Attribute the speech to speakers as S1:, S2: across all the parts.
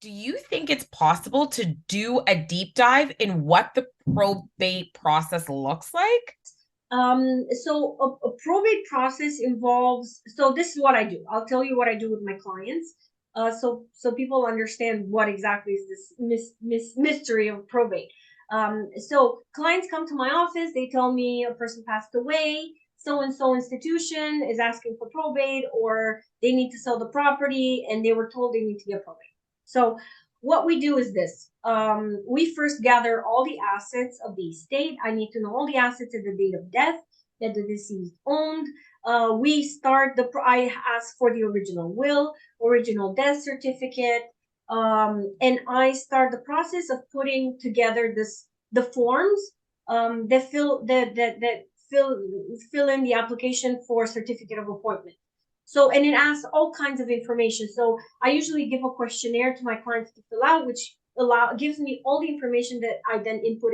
S1: Do you think it's possible to do a deep dive in what the probate process looks like?
S2: So a probate process involves, so this is what I do. I'll tell you what I do with my clients. So people understand what exactly is this mystery of probate. So clients come to my office, they tell me a person passed away, so and so institution is asking for probate, or they need to sell the property and they were told they need to get probate. So what we do is this. We first gather all the assets of the estate. I need to know all the assets at the date of death that the deceased owned. I ask for the original will, original death certificate, and I start the process of putting together the forms that fill in the application for certificate of appointment. So, and it asks all kinds of information. So I usually give a questionnaire to my clients to fill out, which gives me all the information that I then input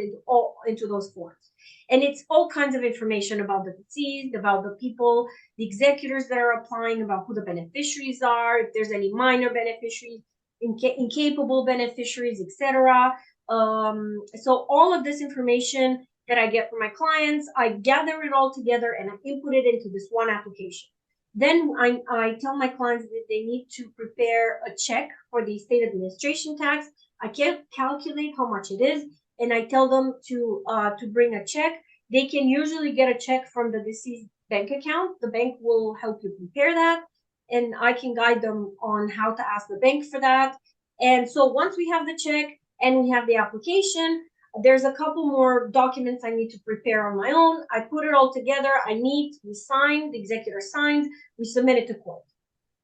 S2: into those forms. And it's all kinds of information about the deceased, about the people, the executors that are applying, about who the beneficiaries are, if there's any minor beneficiaries, incapable beneficiaries, etc. So all of this information that I get from my clients, I gather it all together and I input it into this one application. Then I tell my clients that they need to prepare a check for the state administration tax. I can't calculate how much it is, and I tell them to bring a check. They can usually get a check from the deceased bank account. The bank will help you prepare that, and I can guide them on how to ask the bank for that. And so once we have the check and we have the application, there's a couple more documents I need to prepare on my own. I put it all together. I meet, we sign, the executor signs, we submit it to court.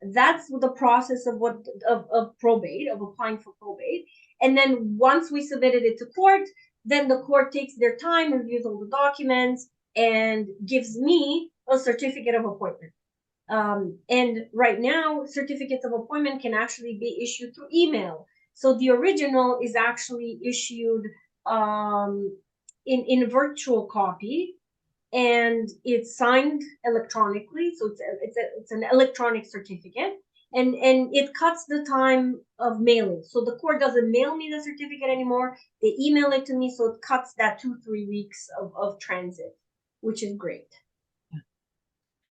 S2: That's the process of probate, of applying for probate. And then once we submitted it to court, then the court takes their time, reviews all the documents, and gives me a certificate of appointment. And right now, certificates of appointment can actually be issued through email. So the original is actually issued in virtual copy, and it's signed electronically. So it's an electronic certificate, and it cuts the time of mailing. So the court doesn't mail me the certificate anymore; they email it to me. So it cuts that 2-3 weeks of transit, which is great.